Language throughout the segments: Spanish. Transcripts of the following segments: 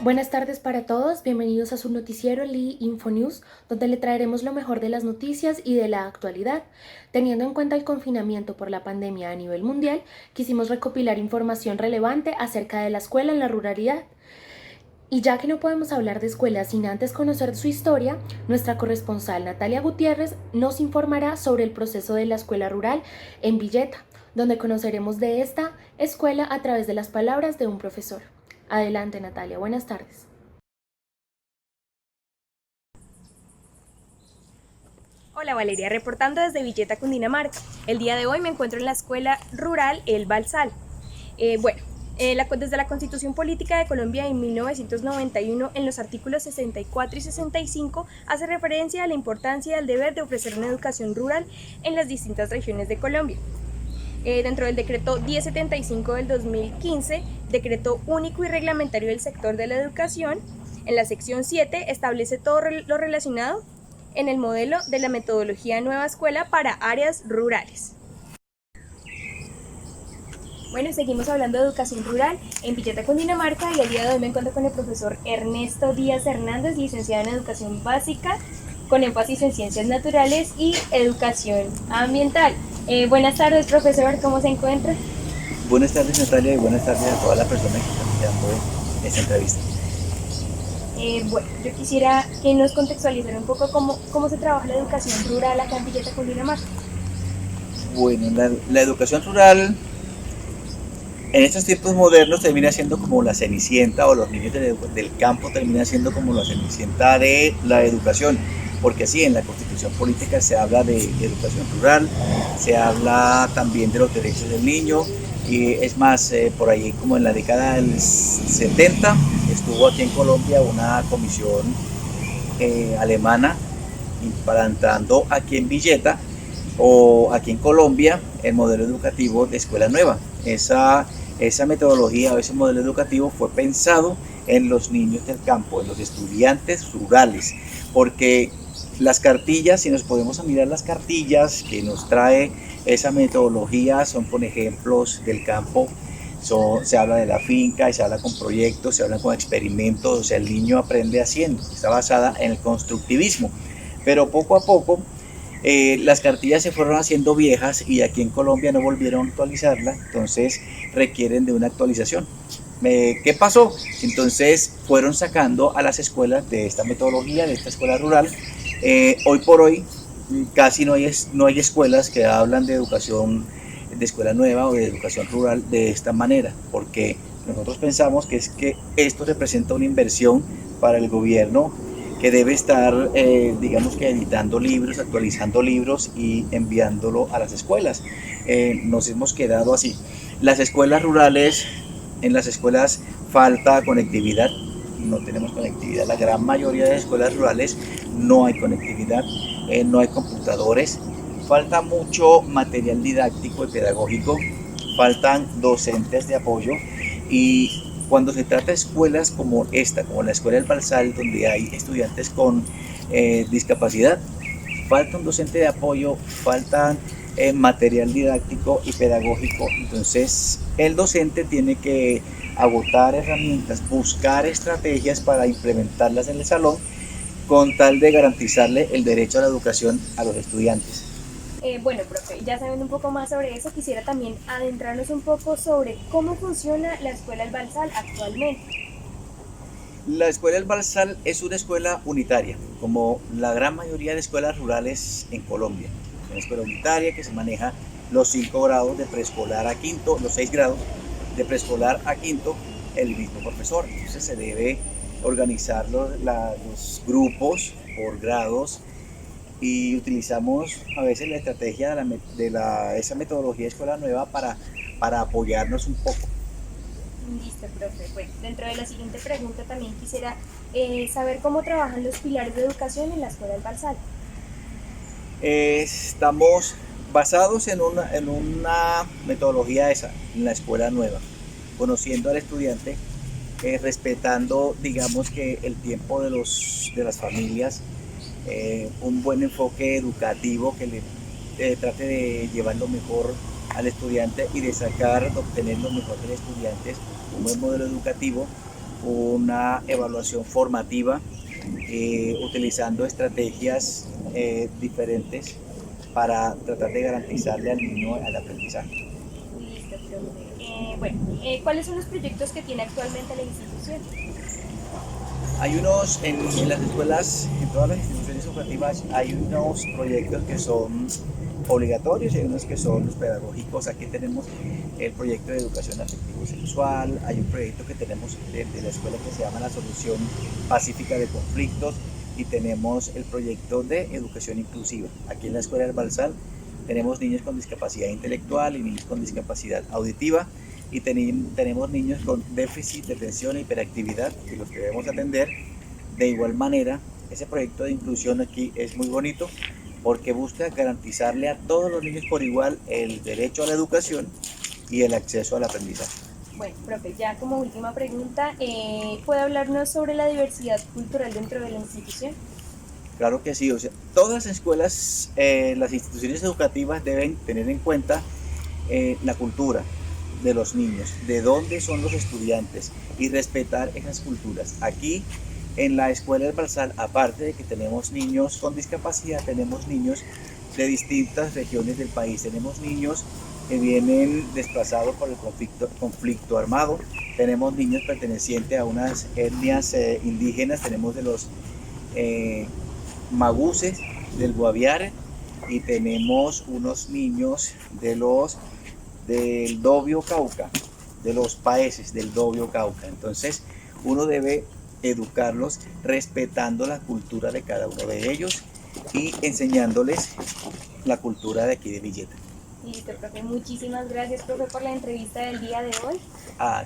Buenas tardes para todos, bienvenidos a su noticiero Lee Infonews, donde le traeremos lo mejor de las noticias y de la actualidad. Teniendo en cuenta el confinamiento por la pandemia a nivel mundial, quisimos recopilar información relevante acerca de la escuela en la ruralidad. Y ya que no podemos hablar de escuela sin antes conocer su historia, nuestra corresponsal Natalia Gutiérrez nos informará sobre el proceso de la escuela rural en Villeta, donde conoceremos de esta escuela a través de las palabras de un profesor. Adelante, Natalia, buenas tardes. Hola Valeria, reportando desde Villeta, Cundinamarca. El día de hoy me encuentro en la escuela rural El Balsal. Desde la Constitución Política de Colombia en 1991, en los artículos 64 y 65, hace referencia a la importancia y al deber de ofrecer una educación rural en las distintas regiones de Colombia. Dentro del decreto 1075 del 2015, decreto único y reglamentario del sector de la educación, en la sección 7 establece todo lo relacionado en el modelo de la metodología Nueva Escuela para áreas rurales. Bueno, seguimos hablando de educación rural en Villeta, Cundinamarca, y el día de hoy me encuentro con el profesor Ernesto Díaz Hernández, licenciado en Educación Básica, con énfasis en Ciencias Naturales y Educación Ambiental. Buenas tardes, profesor, ¿cómo se encuentra? Buenas tardes, Natalia, y buenas tardes a todas las personas que están mirando esta entrevista. Yo quisiera que nos contextualizara un poco cómo se trabaja la educación rural acá en Villeta, Cundinamarca. Bueno, la educación rural en estos tiempos modernos termina siendo como la cenicienta, o los niños del campo terminan siendo como la cenicienta de la educación, porque sí, en la Constitución Política se habla de educación rural, se habla también de los derechos del niño, y es más, por ahí como en la década del 70 estuvo aquí en Colombia una comisión alemana implantando aquí en Villeta o aquí en Colombia el modelo educativo de escuela nueva. Esa metodología o ese modelo educativo fue pensado en los niños del campo, en los estudiantes rurales, porque las cartillas, si nos podemos mirar las cartillas que nos trae esa metodología, son con ejemplos del campo, se habla de la finca, y se habla con proyectos, se habla con experimentos, o sea, el niño aprende haciendo, está basada en el constructivismo, pero poco a poco las cartillas se fueron haciendo viejas y aquí en Colombia no volvieron a actualizarla, entonces requieren de una actualización. ¿Qué pasó? Entonces fueron sacando a las escuelas de esta metodología, de esta escuela rural. Hoy por hoy casi no hay escuelas que hablan de educación de escuela nueva o de educación rural de esta manera, porque nosotros pensamos que esto representa una inversión para el gobierno, que debe estar, digamos que editando libros, actualizando libros y enviándolo a las escuelas. Nos hemos quedado así. Las escuelas rurales, en las escuelas falta conectividad, no tenemos conectividad. La gran mayoría de escuelas rurales no hay conectividad, no hay computadores, falta mucho material didáctico y pedagógico, faltan docentes de apoyo, y cuando se trata de escuelas como esta, como la Escuela del Balsal, donde hay estudiantes con discapacidad, falta un docente de apoyo, falta material didáctico y pedagógico. Entonces el docente tiene que agotar herramientas, buscar estrategias para implementarlas en el salón, con tal de garantizarle el derecho a la educación a los estudiantes. Profe, ya sabiendo un poco más sobre eso, quisiera también adentrarnos un poco sobre cómo funciona la Escuela El Balsal actualmente. La Escuela El Balsal es una escuela unitaria, como la gran mayoría de escuelas rurales en Colombia. Es una escuela unitaria que se maneja los 5 grados de preescolar a quinto, los 6 grados de preescolar a quinto, el mismo profesor. Entonces se debe organizar los grupos por grados, y utilizamos a veces la estrategia esa metodología de escuela nueva para apoyarnos un poco. Listo, profe. Bueno, dentro de la siguiente pregunta también quisiera saber cómo trabajan los pilares de educación en la Escuela del Balsal. Estamos basados en una metodología esa, en la escuela nueva, conociendo al estudiante, respetando, digamos que el tiempo de las familias, un buen enfoque educativo que le trate de llevar lo mejor al estudiante y de obtener lo mejor del estudiante, un buen modelo educativo, una evaluación formativa utilizando estrategias diferentes para tratar de garantizarle al niño el aprendizaje. Listo, profe. ¿Cuáles son los proyectos que tiene actualmente la institución? Hay unos, en las escuelas, en todas las instituciones educativas, hay unos proyectos que son obligatorios y hay unos que son los pedagógicos. Aquí tenemos el proyecto de educación afectivo-sexual, hay un proyecto que tenemos de la escuela que se llama la solución pacífica de conflictos y tenemos el proyecto de educación inclusiva. Aquí en la escuela del Balsal tenemos niños con discapacidad intelectual y niños con discapacidad auditiva y tenemos niños con déficit de atención e hiperactividad que los debemos atender. De igual manera, ese proyecto de inclusión aquí es muy bonito porque busca garantizarle a todos los niños por igual el derecho a la educación y el acceso al aprendizaje. Bueno, profe, ya como última pregunta, ¿puede hablarnos sobre la diversidad cultural dentro de la institución? Claro que sí, o sea, todas las escuelas, las instituciones educativas deben tener en cuenta la cultura de los niños, de dónde son los estudiantes y respetar esas culturas. Aquí en la escuela del Balsal, aparte de que tenemos niños con discapacidad, tenemos niños de distintas regiones del país, tenemos niños que vienen desplazados por el conflicto armado, tenemos niños pertenecientes a unas etnias indígenas, tenemos de los maguces del Guaviare y tenemos unos niños del Dobio Cauca, de los países del Dobio Cauca. Entonces uno debe educarlos respetando la cultura de cada uno de ellos y enseñándoles la cultura de aquí de Villeta. Listo, profe. Muchísimas gracias, profe, por la entrevista del día de hoy.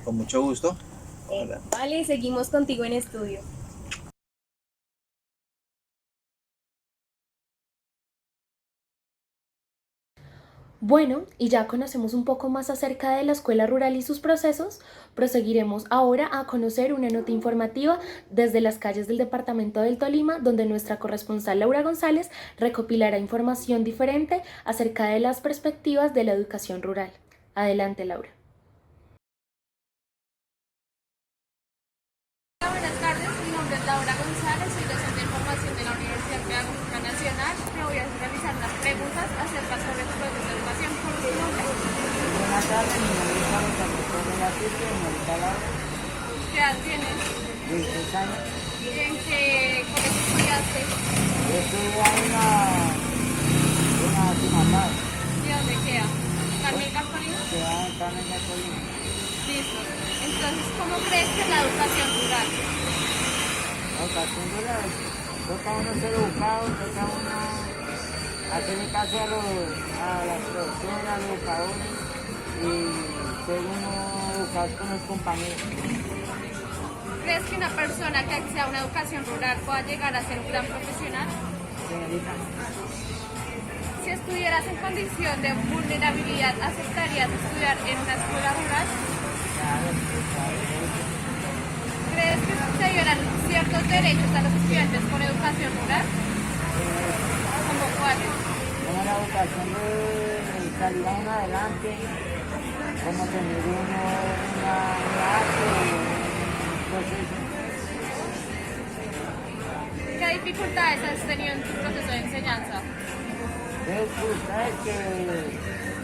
Con mucho gusto. Vale, seguimos contigo en estudio. Bueno, y ya conocemos un poco más acerca de la escuela rural y sus procesos, proseguiremos ahora a conocer una nota informativa desde las calles del departamento del Tolima, donde nuestra corresponsal Laura González recopilará información diferente acerca de las perspectivas de la educación rural. Adelante, Laura. Hola, buenas tardes. Mi nombre es Laura González, soy docente de formación de la Universidad Pedagógica Nacional. Me voy a realizar unas preguntas acerca sobre los procesos de educación. ¿Por su nombre? Buenas tardes, mi nombre es Carlos Alberto de la Tirque, señorita Laura. ¿Qué edad tienes? 16 años. ¿Y en qué colegio estudiaste? Yo estudié en una Cimatar, ¿Y dónde queda? ¿Carmen Cartolina? que da en Carmen de Colima. Listo. Entonces, ¿cómo crees que es la educación rural? La educación rural, toca uno ser educado, toca uno hacerle caso a las profesoras, a los educadores y ser uno educado con los compañeros. ¿Crees que una persona que acceda a una educación rural pueda llegar a ser un gran profesional? Señorita, Si estuvieras en condición de vulnerabilidad, ¿aceptarías estudiar en una escuela rural? claro. ¿Crees que se dieran ciertos derechos a los estudiantes con educación rural? ¿Como cuáles? Como la educación de salir a uno adelante, como tener uno una arte, proceso. ¿Qué dificultades has tenido en tu proceso de enseñanza? Ustedes que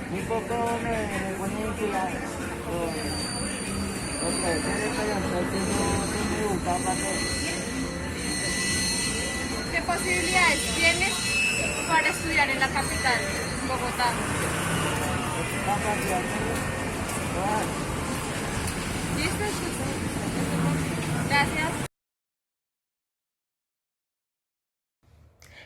muy poco me ponen cuidado los profesores, pero entonces no soy muy educado para todo. ¿Qué posibilidades tienes para estudiar en la capital, Bogotá? Capacidad todas. ¿Listo? Gracias.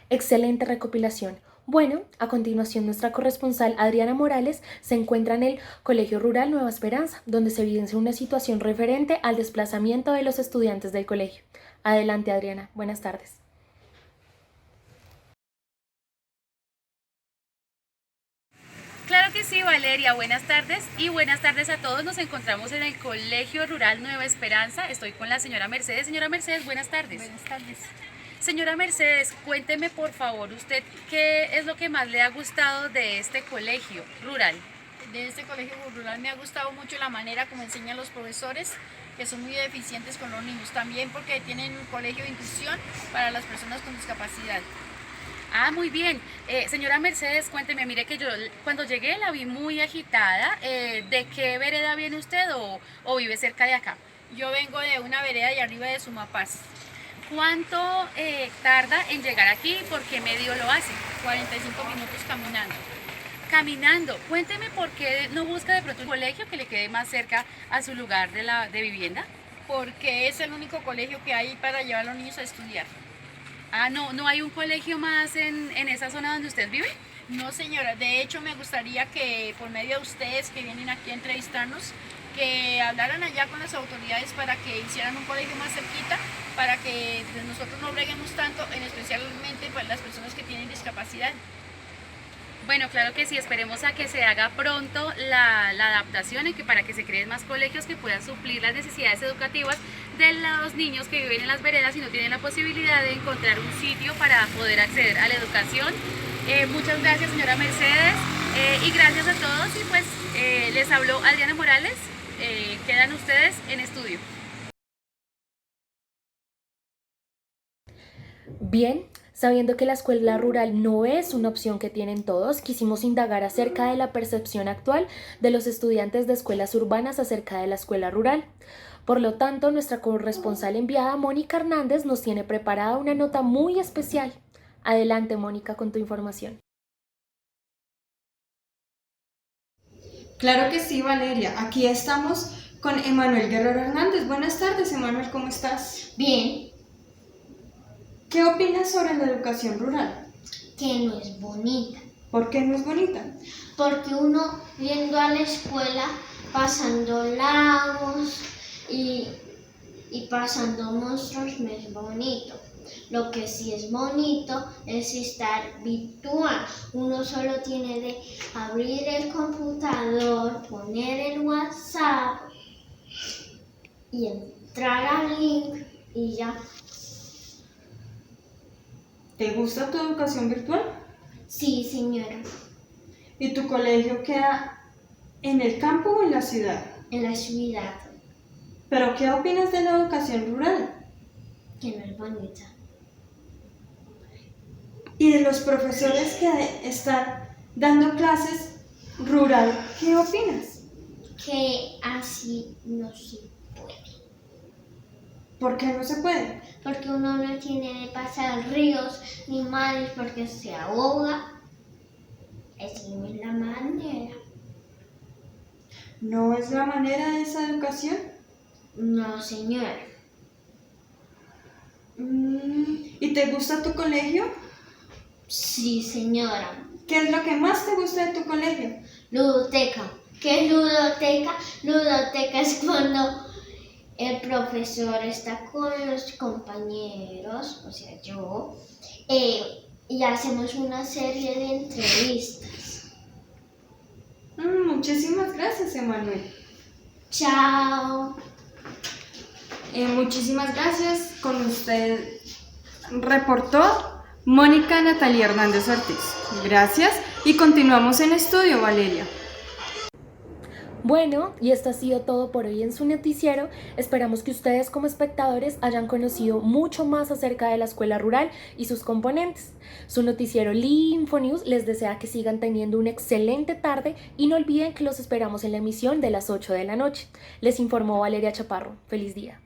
Excelente recopilación. Bueno, a continuación nuestra corresponsal Adriana Morales se encuentra en el Colegio Rural Nueva Esperanza, donde se evidencia una situación referente al desplazamiento de los estudiantes del colegio. Adelante, Adriana. Buenas tardes. Claro que sí, Valeria, buenas tardes y buenas tardes a todos. Nos encontramos en el Colegio Rural Nueva Esperanza. Estoy con la señora Mercedes. Señora Mercedes, buenas tardes. Buenas tardes. Señora Mercedes, cuénteme por favor usted qué es lo que más le ha gustado de este colegio rural. De este colegio rural me ha gustado mucho la manera como enseñan los profesores que son muy deficientes con los niños, también porque tienen un colegio de inclusión para las personas con discapacidad. Ah, muy bien. Señora Mercedes, cuénteme, mire que yo cuando llegué la vi muy agitada. ¿De qué vereda viene usted o vive cerca de acá? Yo vengo de una vereda de arriba de Sumapaz, ¿Cuánto tarda en llegar aquí? ¿Por qué medio lo hace? 45 minutos caminando. Caminando. Cuénteme por qué no busca de pronto un colegio que le quede más cerca a su lugar de vivienda. Porque es el único colegio que hay para llevar a los niños a estudiar. Ah, no hay un colegio más en esa zona donde usted vive. No, señora, de hecho me gustaría que por medio de ustedes que vienen aquí a entrevistarnos, que hablaran allá con las autoridades para que hicieran un colegio más cerquita, para que pues, nosotros no breguemos tanto, en especialmente para las personas que tienen discapacidad. Bueno, claro que sí, esperemos a que se haga pronto la adaptación y que para que se creen más colegios que puedan suplir las necesidades educativas de los niños que viven en las veredas y no tienen la posibilidad de encontrar un sitio para poder acceder a la educación. Muchas gracias, señora Mercedes, y gracias a todos, y pues les habló Adriana Morales. Quedan ustedes en estudio. Bien, sabiendo que la escuela rural no es una opción que tienen todos, quisimos indagar acerca de la percepción actual de los estudiantes de escuelas urbanas acerca de la escuela rural. Por lo tanto, nuestra corresponsal enviada, Mónica Hernández, nos tiene preparada una nota muy especial. Adelante, Mónica, con tu información. Claro que sí, Valeria. Aquí estamos con Emanuel Guerrero Hernández. Buenas tardes, Emanuel, ¿cómo estás? Bien, ¿Qué opinas sobre la educación rural? que no es bonita, ¿Por qué no es bonita? porque uno yendo a la escuela, pasando lagos y pasando monstruos no es bonito. Lo que sí es bonito es estar virtual. Uno solo tiene de abrir el computador, poner el WhatsApp y entrar al link y ya. ¿Te gusta tu educación virtual? Sí, señora, ¿Y tu colegio queda en el campo o en la ciudad? en la ciudad, ¿Pero qué opinas de la educación rural? que no es bonita. Y de los profesores que están dando clases rural, ¿qué opinas? Que así no se puede. ¿Por qué no se puede? Porque uno no tiene de pasar ríos ni mares porque se ahoga. Esa no es la manera. ¿No es la manera de esa educación? No, señora. ¿Y te gusta tu colegio? Sí, señora. ¿Qué es lo que más te gusta de tu colegio? Ludoteca. ¿Qué es ludoteca? Ludoteca es cuando el profesor está con los compañeros, o sea, yo, y hacemos una serie de entrevistas. Muchísimas gracias, Emanuel. Chao. Muchísimas gracias. Con usted reportó Mónica Natalia Hernández Ortiz. Gracias y continuamos en estudio, Valeria. Bueno, y esto ha sido todo por hoy en su noticiero. Esperamos que ustedes como espectadores hayan conocido mucho más acerca de la escuela rural y sus componentes. Su noticiero Lee Infonews les desea que sigan teniendo una excelente tarde y no olviden que los esperamos en la emisión de las 8 de la noche. Les informó Valeria Chaparro. Feliz día.